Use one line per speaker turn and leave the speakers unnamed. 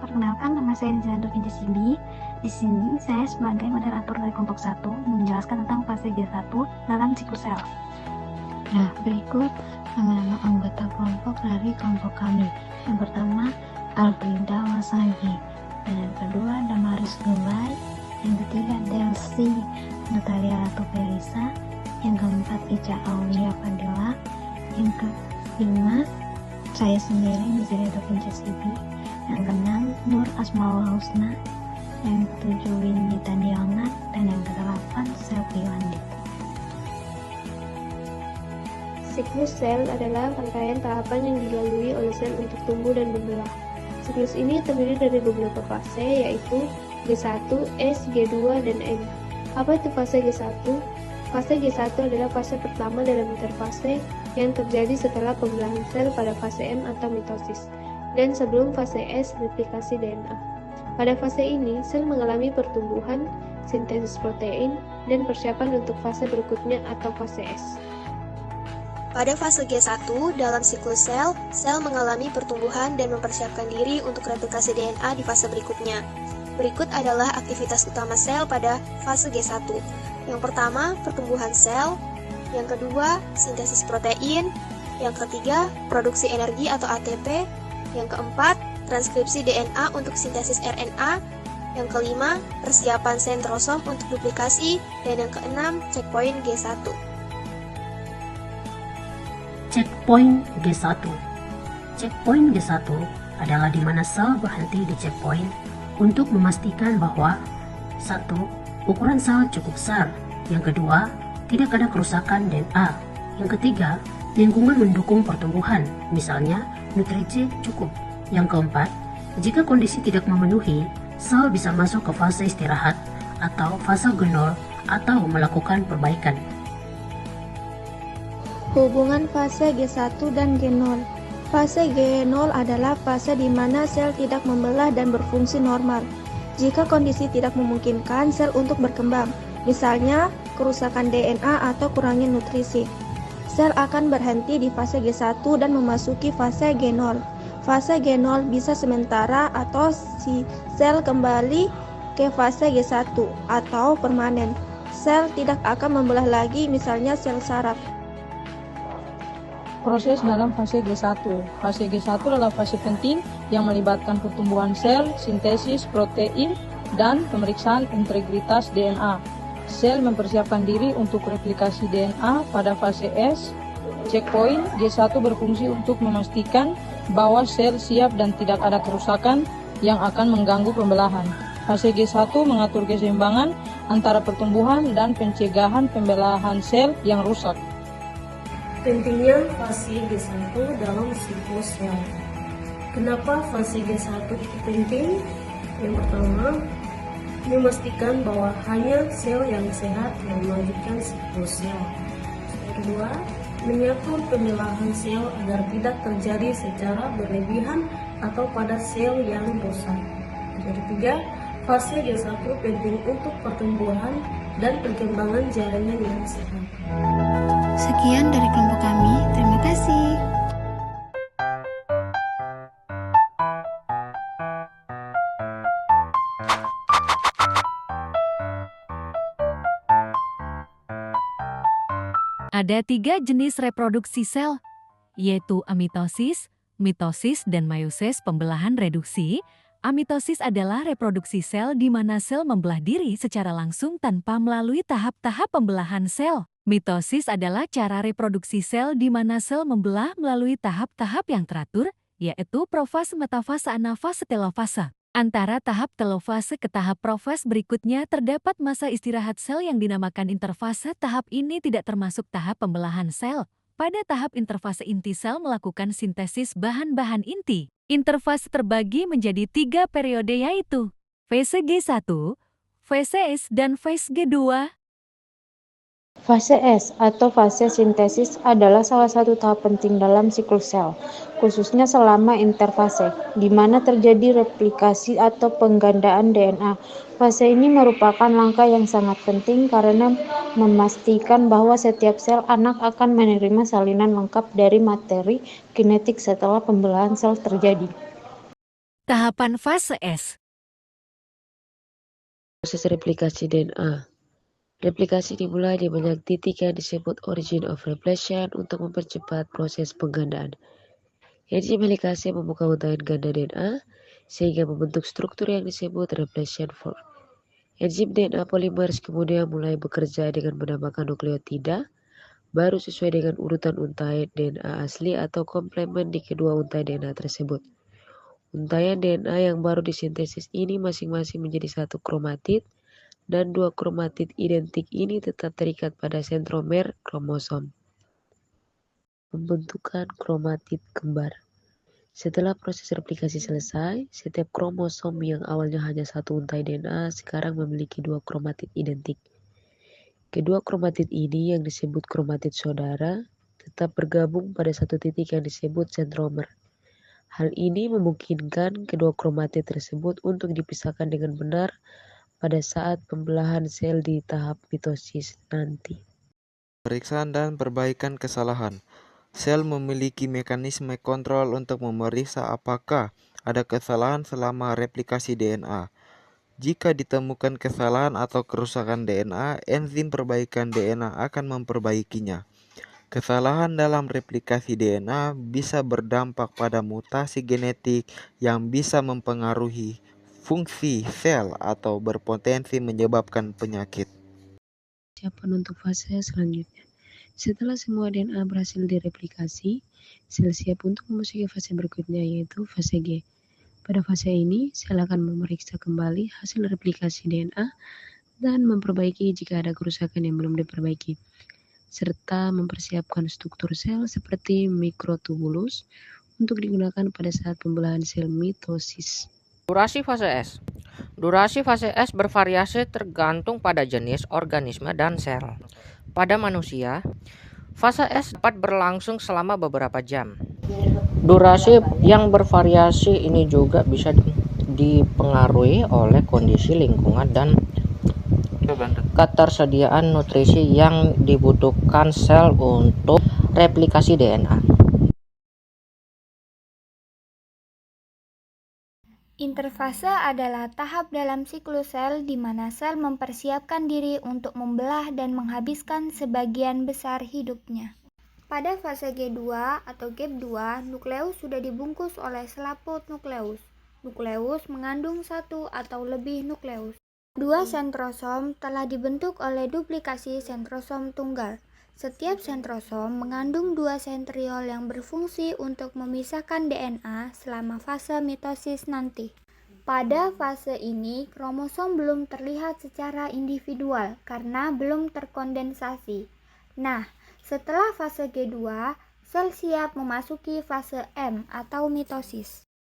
Perkenalkan, nama saya Rizal Sibi. Di sini saya sebagai moderator dari kelompok 1 menjelaskan tentang fase G1 dalam siklus sel.
Nah, berikut nama-nama anggota kelompok dari kelompok kami. Yang pertama, Alfrida Wasagi. Dan yang kedua, Damaris Gulai. Yang ketiga, Delsi Natalia Ratu Perisa. Yang keempat, Ica Aulia Fadila. Yang kelima, saya sendiri Nizari Sibi. Yang keenam, Nur Asmaul Husna. Yang ketujuh, Windy Tadiana. Dan yang kedelapan, Selvi Wandi.
Siklus sel adalah rangkaian tahapan yang dilalui oleh sel untuk tumbuh dan berbelah. Siklus ini terdiri dari beberapa fase, yaitu G1, S, G2, dan M. Apa itu fase G1? Fase G1 adalah fase pertama dalam interfase yang terjadi setelah pembelahan sel pada fase M atau mitosis, dan sebelum fase S, replikasi DNA. Pada fase ini, sel mengalami pertumbuhan, sintesis protein, dan persiapan untuk fase berikutnya atau fase S.
Pada fase G1, dalam siklus sel, sel mengalami pertumbuhan dan mempersiapkan diri untuk replikasi DNA di fase berikutnya. Berikut adalah aktivitas utama sel pada fase G1. Yang pertama, pertumbuhan sel. Yang kedua, sintesis protein. Yang ketiga, produksi energi atau ATP. Yang keempat, transkripsi DNA untuk sintesis RNA. Yang kelima, persiapan sentrosom untuk duplikasi. Dan yang keenam, checkpoint G1.
Checkpoint G1. Checkpoint G1 adalah di mana sel berhenti di checkpoint untuk memastikan bahwa 1. Ukuran sel cukup besar. Yang kedua, tidak ada kerusakan DNA. Yang ketiga, lingkungan mendukung pertumbuhan, misalnya nutrisi cukup. Yang keempat, jika kondisi tidak memenuhi, sel bisa masuk ke fase istirahat atau fase genol atau melakukan perbaikan.
Hubungan fase G1 dan G0. Fase G0 adalah fase di mana sel tidak membelah dan berfungsi normal. Jika kondisi tidak memungkinkan sel untuk berkembang, misalnya kerusakan DNA atau kurangnya nutrisi, sel akan berhenti di fase G1 dan memasuki fase G0. Fase G0 bisa sementara atau si sel kembali ke fase G1 atau permanen. Sel tidak akan membelah lagi, misalnya sel saraf.
Proses dalam fase G1. Fase G1 adalah fase penting yang melibatkan pertumbuhan sel, sintesis protein, dan pemeriksaan integritas DNA. Sel mempersiapkan diri untuk replikasi DNA pada fase S. Checkpoint G1 berfungsi untuk memastikan bahwa sel siap dan tidak ada kerusakan yang akan mengganggu pembelahan. Fase G1 mengatur keseimbangan antara pertumbuhan dan pencegahan pembelahan sel yang rusak.
Pentingnya fase G1 dalam siklus sel. Kenapa fase G1 itu penting? Yang pertama, memastikan bahwa hanya sel yang sehat yang melanjutkan siklus sel. Yang kedua, mengatur pembelahan sel agar tidak terjadi secara berlebihan atau pada sel yang rusak. Yang ketiga, fase G1 penting untuk pertumbuhan dan perkembangan jaringan yang sehat.
Sekian dari kelompok kami, terima kasih.
Ada 3 jenis reproduksi sel, yaitu amitosis, mitosis, dan meiosis pembelahan reduksi. Amitosis adalah reproduksi sel di mana sel membelah diri secara langsung tanpa melalui tahap-tahap pembelahan sel. Mitosis adalah cara reproduksi sel di mana sel membelah melalui tahap-tahap yang teratur, yaitu profase, metafase, anafase, telofase. Antara tahap telofase ke tahap profase berikutnya terdapat masa istirahat sel yang dinamakan interfase. Tahap ini tidak termasuk tahap pembelahan sel. Pada tahap interfase inti sel melakukan sintesis bahan-bahan inti. Interfase terbagi menjadi 3 periode, yaitu fase G1, fase S, dan fase G2.
Fase S atau fase sintesis adalah salah satu tahap penting dalam siklus sel, khususnya selama interfase, di mana terjadi replikasi atau penggandaan DNA. Fase ini merupakan langkah yang sangat penting karena memastikan bahwa setiap sel anak akan menerima salinan lengkap dari materi kinetik setelah pembelahan sel terjadi.
Tahapan fase S.
Proses replikasi DNA. Replikasi dimulai di banyak titik yang disebut origin of replication untuk mempercepat proses penggandaan. Enzim helikase membuka untaian ganda DNA sehingga membentuk struktur yang disebut replication fork. Enzim DNA polimers kemudian mulai bekerja dengan menambahkan nukleotida baru sesuai dengan urutan untaian DNA asli atau komplement di kedua untaian DNA tersebut. Untaian DNA yang baru disintesis ini masing-masing menjadi satu kromatid dan dua kromatid identik ini tetap terikat pada sentromer kromosom. Pembentukan kromatid kembar. Setelah proses replikasi selesai, setiap kromosom yang awalnya hanya satu untaian DNA sekarang memiliki dua kromatid identik. Kedua kromatid ini yang disebut kromatid saudara tetap bergabung pada satu titik yang disebut sentromer. Hal ini memungkinkan kedua kromatid tersebut untuk dipisahkan dengan benar pada saat pembelahan sel di tahap mitosis nanti.
Pemeriksaan dan perbaikan kesalahan. Sel memiliki mekanisme kontrol untuk memeriksa apakah ada kesalahan selama replikasi DNA. Jika ditemukan kesalahan atau kerusakan DNA, enzim perbaikan DNA akan memperbaikinya. Kesalahan dalam replikasi DNA bisa berdampak pada mutasi genetik yang bisa mempengaruhi fungsi sel atau berpotensi menyebabkan penyakit.
Persiapan untuk fase selanjutnya. Setelah semua DNA berhasil direplikasi, sel siap untuk memasuki fase berikutnya yaitu fase G. Pada fase ini, sel akan memeriksa kembali hasil replikasi DNA dan memperbaiki jika ada kerusakan yang belum diperbaiki, serta mempersiapkan struktur sel seperti mikrotubulus untuk digunakan pada saat pembelahan sel mitosis.
Durasi fase S. Durasi fase S bervariasi tergantung pada jenis organisme dan sel. Pada manusia, fase S dapat berlangsung selama beberapa jam. Durasi yang bervariasi ini juga bisa dipengaruhi oleh kondisi lingkungan dan ketersediaan nutrisi yang dibutuhkan sel untuk replikasi DNA.
Interfase adalah tahap dalam siklus sel di mana sel mempersiapkan diri untuk membelah dan menghabiskan sebagian besar hidupnya. Pada fase G2 atau gap 2, nukleus sudah dibungkus oleh selaput nukleus. Nukleus mengandung satu atau lebih nukleus. Dua sentrosom telah dibentuk oleh duplikasi sentrosom tunggal. Setiap sentrosom mengandung dua sentriol yang berfungsi untuk memisahkan DNA selama fase mitosis nanti. Pada fase ini, kromosom belum terlihat secara individual karena belum terkondensasi. Nah, setelah fase G2, sel siap memasuki fase M atau mitosis.